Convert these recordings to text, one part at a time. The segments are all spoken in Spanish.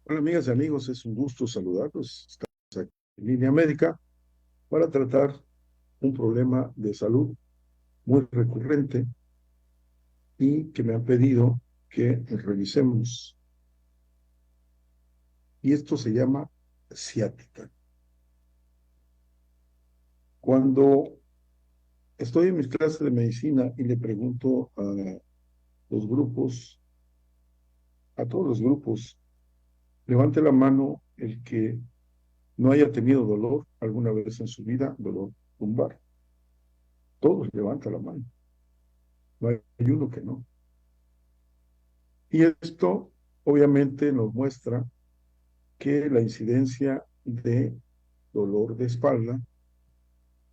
Hola amigas y amigos, es un gusto saludarlos. Estamos aquí en Línea Médica para tratar un problema de salud muy recurrente y que me han pedido que revisemos. Y esto se llama ciática. Cuando estoy en mis clases de medicina y le pregunto a los grupos, a todos los grupos, levante la mano el que no haya tenido dolor alguna vez en su vida, dolor lumbar. Todos levantan la mano. No hay uno que no. Y esto obviamente nos muestra que la incidencia de dolor de espalda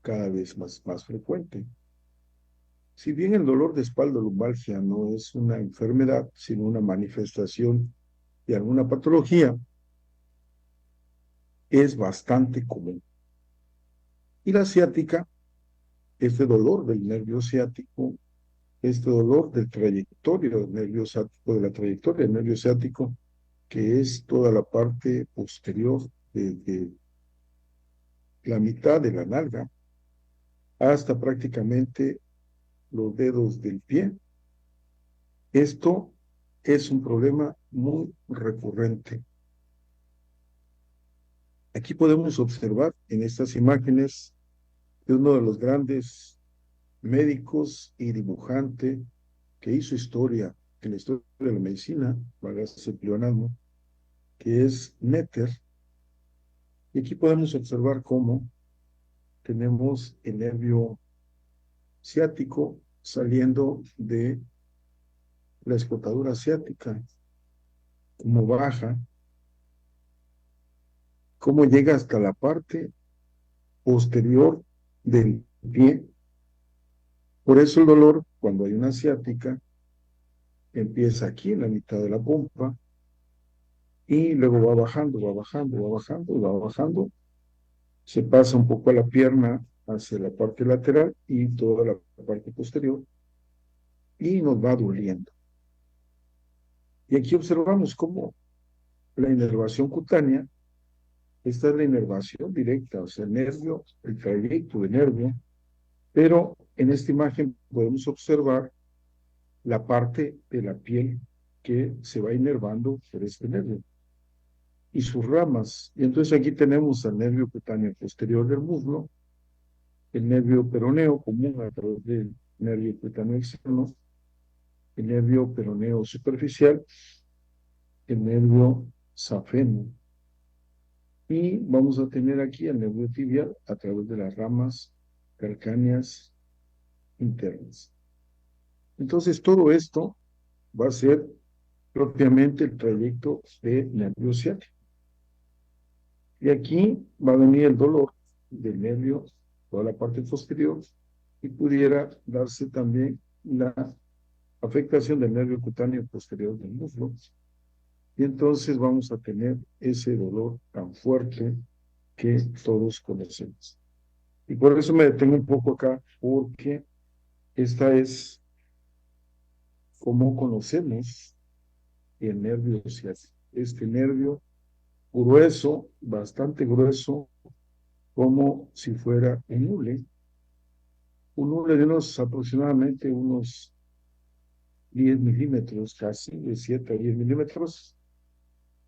cada vez más frecuente. Si bien el dolor de espalda o lumbalgia no es una enfermedad, sino una manifestación de alguna patología, es bastante común. Y la ciática, este dolor del nervio ciático, este dolor del trayectorio del nervio ciático, de la trayectoria del nervio ciático, que es toda la parte posterior de la mitad de la nalga hasta prácticamente los dedos del pie. Esto es un problema muy recurrente. Aquí podemos observar en estas imágenes de uno de los grandes médicos y dibujante que hizo historia en la historia de la medicina, válgase el pleonasmo, que es Netter. Y aquí podemos observar cómo tenemos el nervio ciático saliendo de la escotadura ciática, cómo baja, cómo llega hasta la parte posterior del pie. Por eso el dolor, cuando hay una ciática, empieza aquí en la mitad de la pompa y luego va bajando, va bajando, va bajando, va bajando. Se pasa un poco a la pierna hacia la parte lateral y toda la parte posterior y nos va doliendo. Y aquí observamos cómo la inervación cutánea, esta es la inervación directa, o sea, el nervio, el trayecto de nervio, pero en esta imagen podemos observar la parte de la piel que se va inervando por este nervio y sus ramas. Y entonces aquí tenemos al nervio cutáneo posterior del muslo, el nervio peroneo común a través del nervio cutáneo externo, el nervio peroneo superficial, el nervio safeno. Y vamos a tener aquí el nervio tibial a través de las ramas calcáneas internas. Entonces todo esto va a ser propiamente el trayecto de nervio ciático. Y aquí va a venir el dolor del nervio, toda la parte posterior, y pudiera darse también la afectación del nervio cutáneo posterior del muslo. Y entonces vamos a tener ese dolor tan fuerte que todos conocemos. Y por eso me detengo un poco acá, porque esta es como conocemos el nervio ciático. Este nervio grueso, bastante grueso, como si fuera un hule de unos aproximadamente unos 10 milímetros, casi de 7 a 10 milímetros,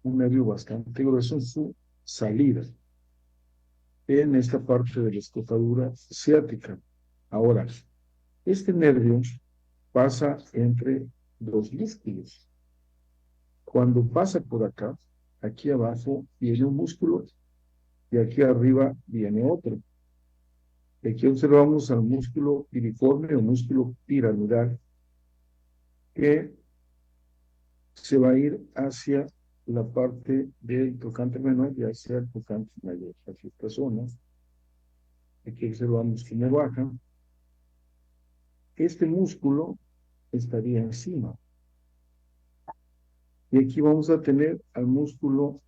un nervio bastante grueso en su salida, en esta parte de la escotadura ciática. Ahora, este nervio pasa entre dos músculos. Cuando pasa por acá, aquí abajo viene un músculo y aquí arriba viene otro. Aquí observamos al músculo piriforme o músculo piramidal que se va a ir hacia la parte del tocante menor y hacia el tocante mayor, hacia esta zona. Aquí observamos cómo baja. Este músculo estaría encima. Y aquí vamos a tener al músculo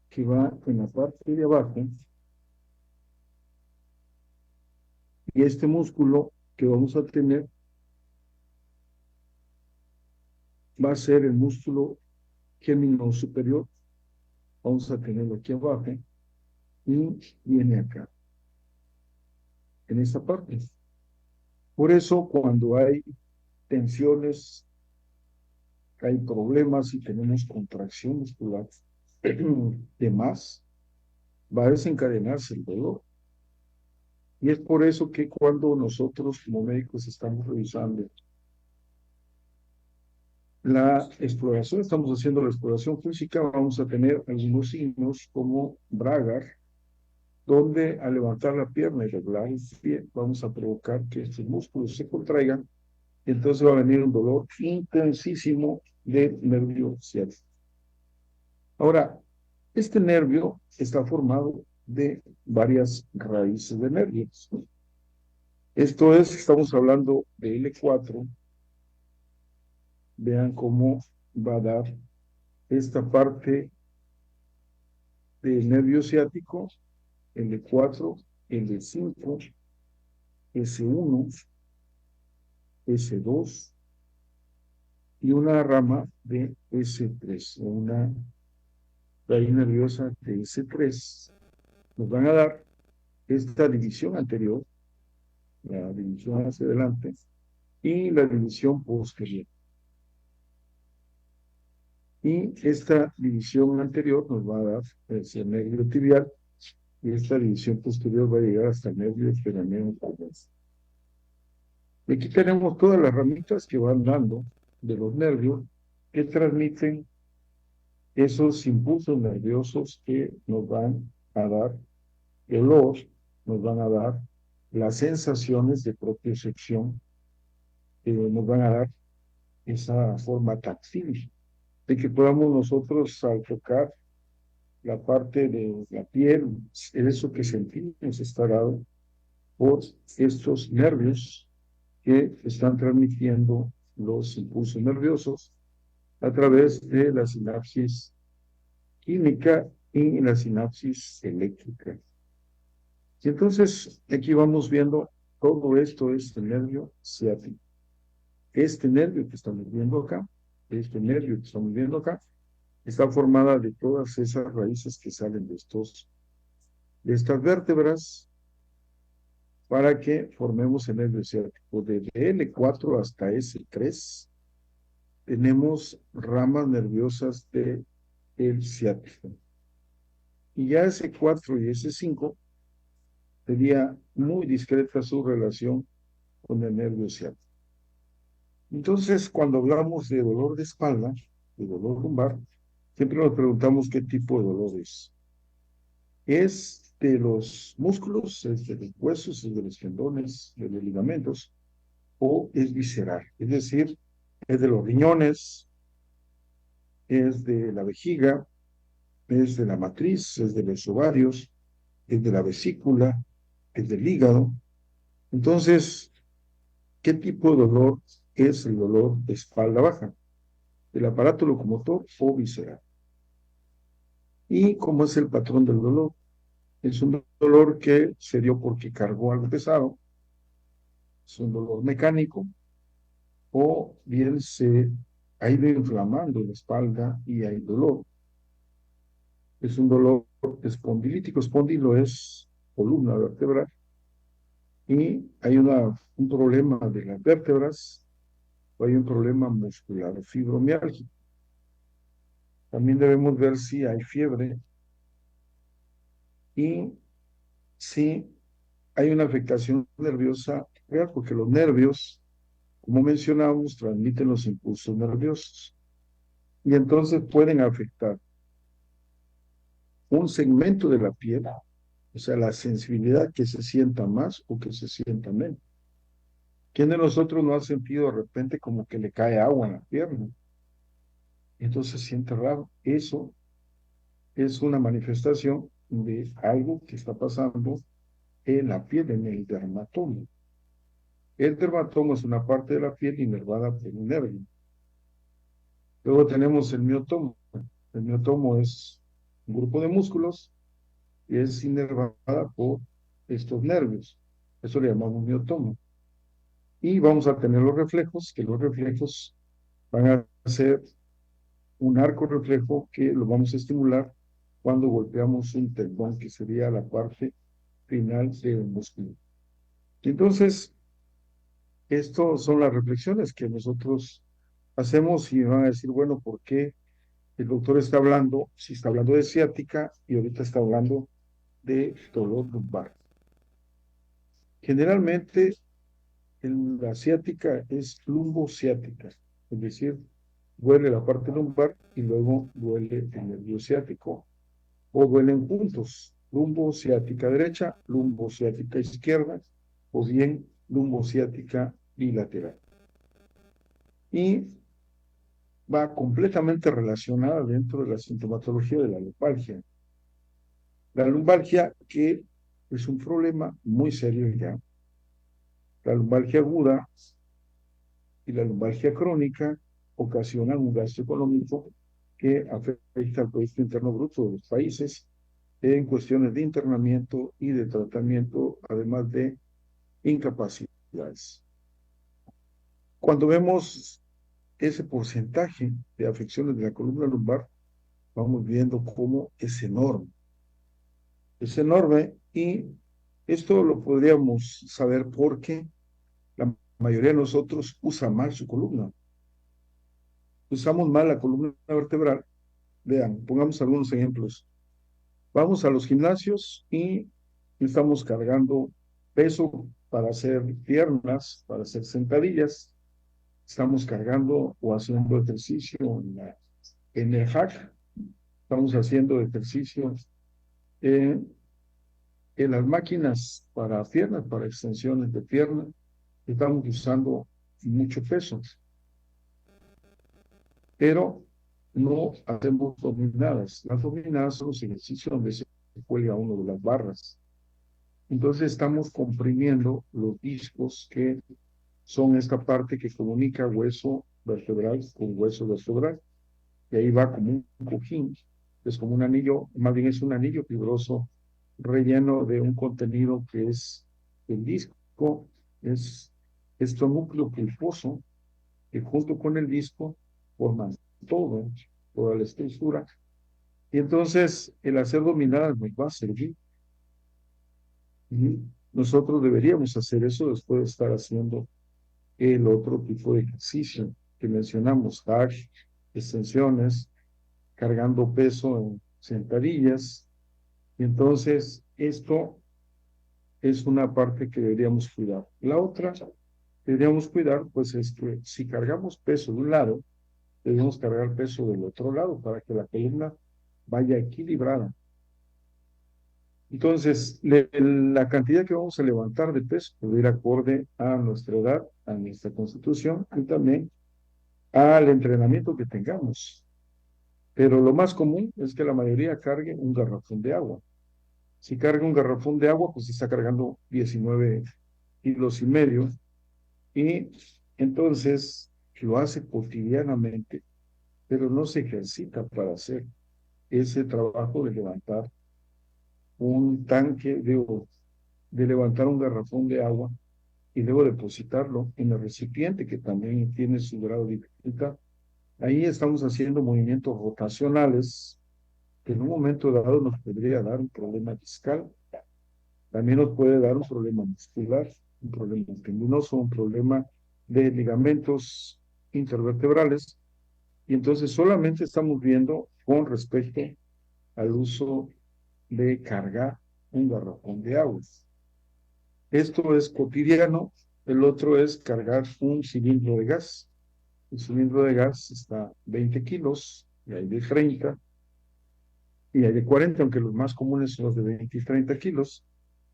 que va en la parte de abajo. Y este músculo que vamos a tener va a ser el músculo gémino superior vamos a tenerlo aquí abajo y viene acá, en esta parte. Por eso, cuando hay tensiones, hay problemas y tenemos contracción muscular de más, va a desencadenarse el dolor. Y es por eso que cuando nosotros como médicos estamos revisando la exploración, estamos haciendo la exploración física, vamos a tener algunos signos como Bragar, donde al levantar la pierna y doblar el pie, vamos a provocar que estos músculos se contraigan, y entonces va a venir un dolor intensísimo del nervio ciático. Ahora, este nervio está formado de varias raíces de nervios. Esto es, estamos hablando de L4. Vean cómo va a dar esta parte del nervio ciático, L4, L5, S1, S2 y una rama de S3, una raíz nerviosa de S3. Nos van a dar esta división anterior, la división hacia adelante, y la división posterior. Y esta división anterior nos va a dar el nervio tibial, y esta división posterior va a llegar hasta el nervio peroneo. Y aquí tenemos todas las ramitas que van dando de los nervios que transmiten esos impulsos nerviosos que nos van a dar dolor, nos van a dar las sensaciones de propiocepción, nos van a dar esa forma táctil, de que podamos nosotros al tocar la parte de la piel, eso que sentimos está dado por estos nervios que están transmitiendo los impulsos nerviosos a través de la sinapsis química y la sinapsis eléctrica. Y entonces aquí vamos viendo todo esto, este nervio ciático. Este nervio que estamos viendo acá, este nervio que estamos viendo acá, está formada de todas esas raíces que salen de estas vértebras para que formemos el nervio ciático. Desde L4 hasta S3 tenemos ramas nerviosas del ciático. Y ya S4 y S5 sería muy discreta su relación con el nervio ciático. Entonces, cuando hablamos de dolor de espalda, de dolor lumbar, siempre nos preguntamos qué tipo de dolor es. ¿Es de los músculos, es de los huesos, es de los tendones, de los ligamentos, o es visceral? Es decir, es de los riñones, es de la vejiga, es de la matriz, es de los ovarios, es de la vesícula, es del hígado. Entonces, ¿qué tipo de dolor es el dolor de espalda baja? ¿El aparato locomotor o visceral? ¿Y cómo es el patrón del dolor? Es un dolor que se dio porque cargó algo pesado, es un dolor mecánico, o bien se ha ido inflamando la espalda y hay dolor. Es un dolor espondilítico. Espondilo es columna vertebral, y hay un problema de las vértebras, o hay un problema muscular fibromialgia. También debemos ver si hay fiebre y si hay una afectación nerviosa real, porque los nervios, como mencionamos, transmiten los impulsos nerviosos y entonces pueden afectar un segmento de la piel, o sea, la sensibilidad, que se sienta más o que se sienta menos. ¿Quién de nosotros no ha sentido de repente como que le cae agua en la pierna? Entonces se siente raro. Eso es una manifestación de algo que está pasando en la piel, en el dermatoma. El dermatoma es una parte de la piel inervada por un nervio. Luego tenemos el miotomo. El miotomo es un grupo de músculos y es inervada por estos nervios. Eso le llamamos miotomo. Y vamos a tener los reflejos, que los reflejos van a ser un arco reflejo que lo vamos a estimular cuando golpeamos un tendón, que sería la parte final del músculo. Entonces, estas son las reflexiones que nosotros hacemos y van a decir, bueno, ¿por qué el doctor está hablando, si está hablando de ciática y ahorita está hablando de dolor lumbar? Generalmente la ciática es lumbociática, es decir, duele la parte lumbar y luego duele el nervio ciático, o duelen juntos, lumbociática derecha, lumbociática izquierda, o bien lumbociática bilateral. Y va completamente relacionada dentro de la sintomatología de la lumbalgia. La lumbalgia, que es un problema muy serio ya, la lumbalgia aguda y la lumbalgia crónica ocasionan un gasto económico que afecta al Producto Interno Bruto de los países en cuestiones de internamiento y de tratamiento, además de incapacidades. Cuando vemos ese porcentaje de afecciones de la columna lumbar, vamos viendo cómo es enorme. Es enorme, y esto lo podríamos saber porque la mayoría de nosotros usa mal su columna. Usamos mal la columna vertebral. Vean, pongamos algunos ejemplos. Vamos a los gimnasios y estamos cargando peso para hacer piernas, para hacer sentadillas. Estamos cargando o haciendo ejercicio en el hack. Estamos haciendo ejercicio en las máquinas para piernas, para extensiones de pierna. Estamos usando mucho peso, pero no hacemos dominadas. Las dominadas son los ejercicios donde se cuelga uno de las barras. Entonces estamos comprimiendo los discos, que son esta parte que comunica hueso vertebral con hueso vertebral, y ahí va como un cojín, es como un anillo, más bien es un anillo fibroso relleno de un contenido que es el disco, es este núcleo pulposo que junto con el disco forman toda la estructura. Y entonces el hacer dominadas nos va a servir. Y nosotros deberíamos hacer eso después de estar haciendo el otro tipo de ejercicio que mencionamos, hack, extensiones, cargando peso en sentadillas. Y entonces esto es una parte que deberíamos cuidar. La otra que deberíamos cuidar, pues, es que si cargamos peso de un lado, debemos cargar peso del otro lado para que la columna vaya equilibrada. Entonces, la cantidad que vamos a levantar de peso debe ir acorde a nuestra edad, a nuestra constitución y también al entrenamiento que tengamos. Pero lo más común es que la mayoría cargue un garrafón de agua. Si carga un garrafón de agua, pues está cargando 19 kilos y medio, y entonces lo hace cotidianamente, pero no se ejercita para hacer ese trabajo de levantar un tanque, de levantar un garrafón de agua y luego depositarlo en el recipiente, que también tiene su grado de dificultad. Ahí estamos haciendo movimientos rotacionales que en un momento dado nos podría dar un problema discal, también nos puede dar un problema muscular, un problema tendinoso, un problema de ligamentos intervertebrales, y entonces solamente estamos viendo con respecto al uso de cargar un garrafón de agua. Esto es cotidiano. El otro es cargar un cilindro de gas. El cilindro de gas está 20 kilos, y hay de 30, y hay de 40, aunque los más comunes son los de 20 y 30 kilos.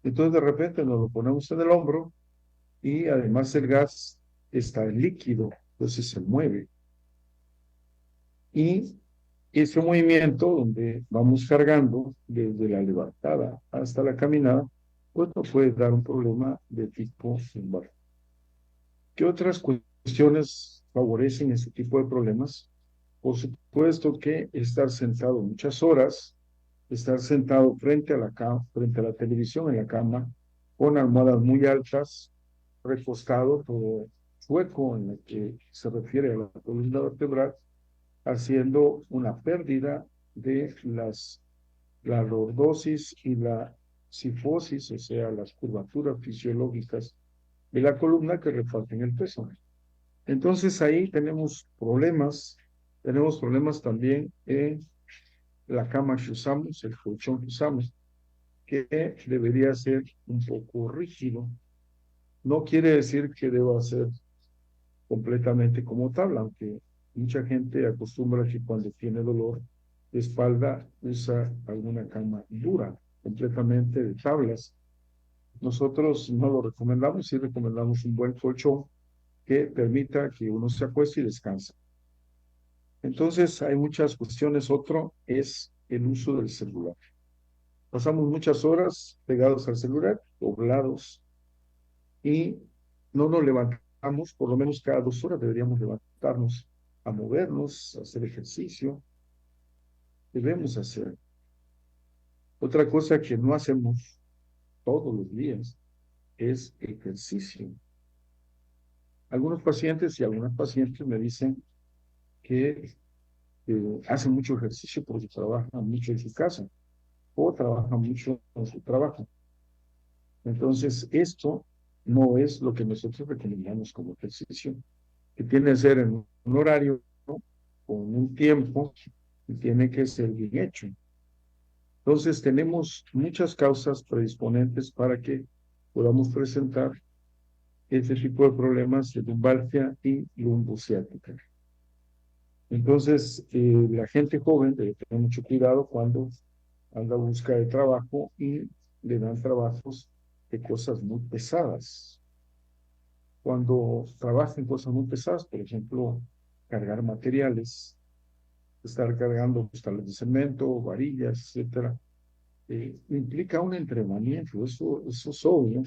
Entonces de repente nos lo ponemos en el hombro, y además el gas está en líquido, entonces se mueve. Y ese movimiento donde vamos cargando desde la levantada hasta la caminada, pues nos puede dar un problema de tipo lumbar. ¿Qué otras cuestiones favorecen este tipo de problemas? Por supuesto que estar sentado muchas horas, estar sentado frente a la cama, frente a la televisión en la cama, con almohadas muy altas, recostado, todo chueco, en lo que se refiere a la columna vertebral, haciendo una pérdida de las la lordosis y la cifosis, o sea, las curvaturas fisiológicas de la columna que reparten el peso. Entonces ahí tenemos problemas también en la cama que usamos, el colchón que usamos, que debería ser un poco rígido. No quiere decir que deba ser completamente como tabla, aunque mucha gente acostumbra que cuando tiene dolor de espalda usa alguna cama dura, completamente de tablas. Nosotros no lo recomendamos, sí recomendamos un buen colchón que permita que uno se acueste y descanse. Entonces, hay muchas cuestiones. Otro es el uso del celular. Pasamos muchas horas pegados al celular, doblados, y no nos levantamos, por lo menos cada 2 horas deberíamos levantarnos a movernos, a hacer ejercicio. Debemos hacer. Otra cosa que no hacemos todos los días es ejercicio. Algunos pacientes y algunas pacientes me dicen que hacen mucho ejercicio porque trabajan mucho en su casa o trabajan mucho en su trabajo. Entonces, esto no es lo que nosotros recomendamos como ejercicio, que tiene que ser en un horario, ¿no? Con un tiempo, y tiene que ser bien hecho. Entonces, tenemos muchas causas predisponentes para que podamos presentar este tipo de problemas de lumbalgia y lumbociática. Entonces, la gente joven debe tener mucho cuidado cuando anda a busca de trabajo y le dan trabajos de cosas muy pesadas. Cuando trabaja en cosas muy pesadas, por ejemplo, cargar materiales, estar cargando costales de cemento, varillas, etcétera, implica un entrenamiento, eso es obvio,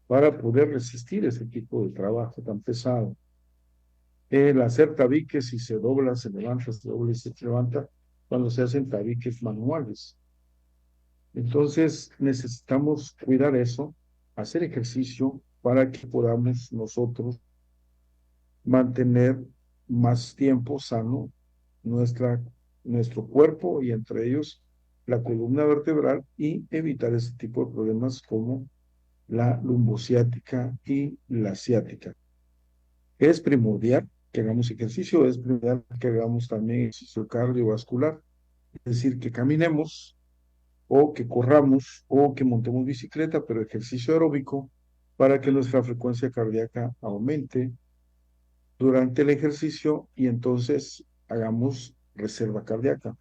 para poder resistir ese tipo de trabajo tan pesado. El hacer tabiques, si se dobla, se levanta, se dobla y se levanta, cuando se hacen tabiques manuales. Entonces necesitamos cuidar eso, hacer ejercicio para que podamos nosotros mantener más tiempo sano nuestra, nuestro cuerpo y entre ellos la columna vertebral y evitar ese tipo de problemas como la lumbociática y la ciática. Es primordial que hagamos ejercicio, es primordial que hagamos también ejercicio cardiovascular, es decir, que caminemos o que corramos o que montemos bicicleta, pero ejercicio aeróbico para que nuestra frecuencia cardíaca aumente durante el ejercicio y entonces hagamos reserva cardíaca.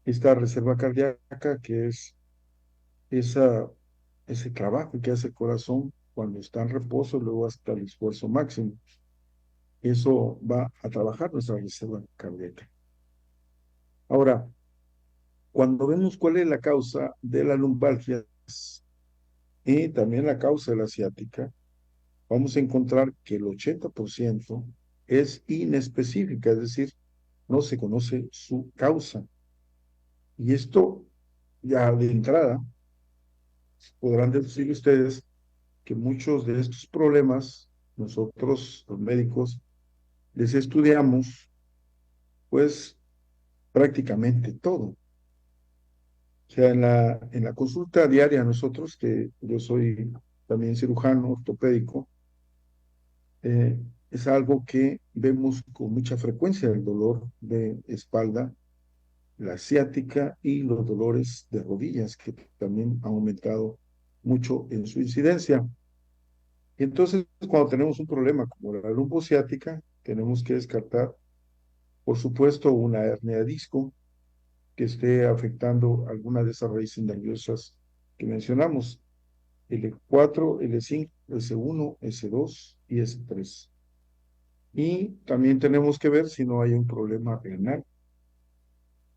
Esta reserva cardíaca que es esa, ese trabajo que hace el corazón cuando está en reposo, luego hasta el esfuerzo máximo. Eso va a trabajar nuestra reserva cardíaca. Ahora, cuando vemos cuál es la causa de la lumbalgia y también la causa de la ciática, vamos a encontrar que el 80% es inespecífica, es decir, no se conoce su causa. Y esto, ya de entrada, podrán decir ustedes que muchos de estos problemas, nosotros, los médicos, les estudiamos, pues, prácticamente todo. O sea, en la consulta diaria nosotros, que yo soy también cirujano ortopédico, eh, es algo que vemos con mucha frecuencia, el dolor de espalda, la ciática y los dolores de rodillas, que también han aumentado mucho en su incidencia. Y entonces, cuando tenemos un problema como la lumbociática, tenemos que descartar, por supuesto, una hernia de disco que esté afectando alguna de esas raíces nerviosas que mencionamos, L4, L5, S1, S2 y S3. Y también tenemos que ver si no hay un problema renal,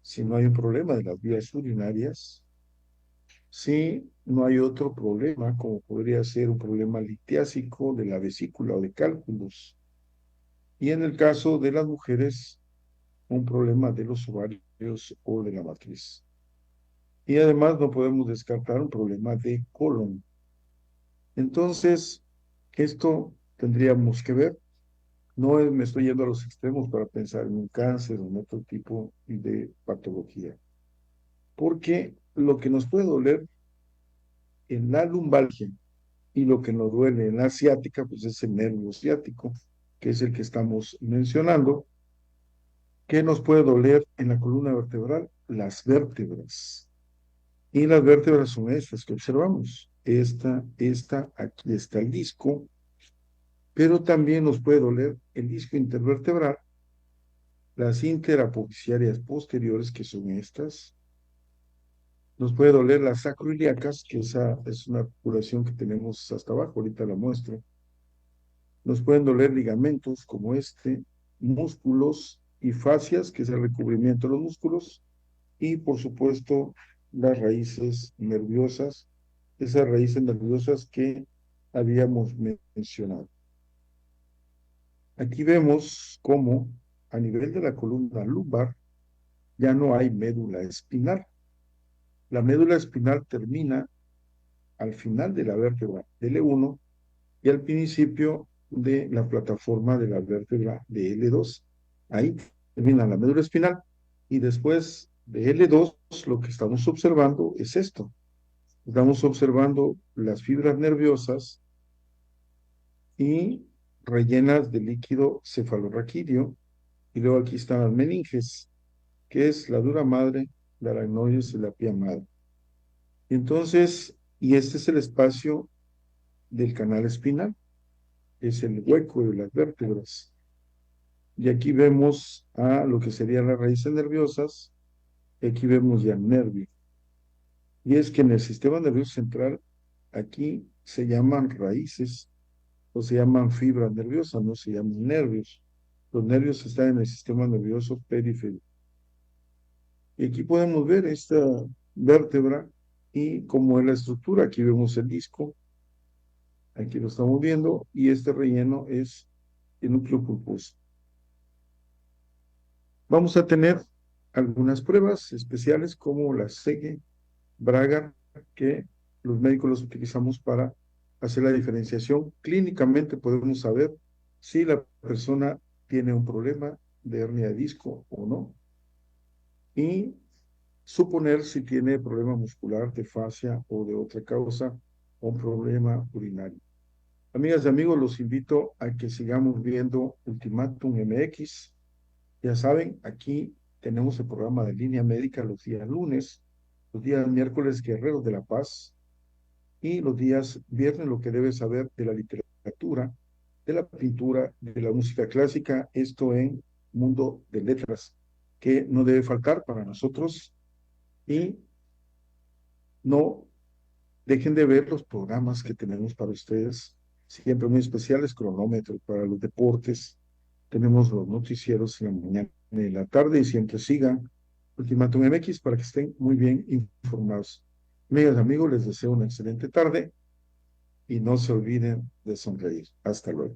si no hay un problema de las vías urinarias, si no hay otro problema, como podría ser un problema litiásico de la vesícula o de cálculos. Y en el caso de las mujeres, un problema de los ovarios o de la matriz. Y además no podemos descartar un problema de colon. Entonces, esto tendríamos que ver. No me estoy yendo a los extremos para pensar en un cáncer o en otro tipo de patología. porque lo que nos puede doler en la lumbalgia y lo que nos duele en la ciática, pues es el nervio ciático, que es el que estamos mencionando. ¿Qué nos puede doler en la columna vertebral? Las vértebras. Y las vértebras son estas que observamos. Aquí está el disco, pero también nos puede doler el disco intervertebral, las interapofisiarias posteriores, que son estas. Nos puede doler las sacroiliacas, que esa es una articulación que tenemos hasta abajo, ahorita la muestro. Nos pueden doler ligamentos como este, músculos y fascias, que es el recubrimiento de los músculos, y por supuesto las raíces nerviosas, esas raíces nerviosas que habíamos mencionado. Aquí vemos cómo a nivel de la columna lumbar ya no hay médula espinal. La médula espinal termina al final de la vértebra de L1 y al principio de la plataforma de la vértebra de L2. Ahí termina la médula espinal y después de L2 lo que estamos observando es esto. Estamos observando las fibras nerviosas y rellenas de líquido cefalorraquídeo, y luego aquí están las meninges, que es la dura madre, la aracnoides y la pía madre. Y este es el espacio del canal espinal, es el hueco de las vértebras. Y aquí vemos a lo que serían las raíces nerviosas, y aquí vemos ya el nervio. Y es que en el sistema nervioso central, aquí se llaman raíces o se llaman fibras nerviosas, no se llaman nervios. Los nervios están en el sistema nervioso periférico. Y aquí podemos ver esta vértebra y cómo es la estructura. Aquí vemos el disco, aquí lo estamos viendo, y este relleno es el núcleo pulposo. Vamos a tener algunas pruebas especiales como la Segue Braga, que los médicos los utilizamos para hacer la diferenciación. Clínicamente podemos saber si la persona tiene un problema de hernia de disco o no, y suponer si tiene problema muscular de fascia o de otra causa o un problema urinario. Amigas y amigos, los invito a que sigamos viendo Ultimátum MX. Ya saben, aquí tenemos el programa de Línea Médica los días lunes, los días miércoles Guerreros de la Paz, y los días viernes lo que debes saber de la literatura, de la pintura, de la música clásica, esto en Mundo de Letras, que no debe faltar para nosotros. Y no dejen de ver los programas que tenemos para ustedes, siempre muy especiales, cronómetro para los deportes, tenemos los noticieros en la mañana y en la tarde, y siempre sigan Ultimátum MX para que estén muy bien informados. Amigas, amigos, les deseo una excelente tarde y no se olviden de sonreír. Hasta luego.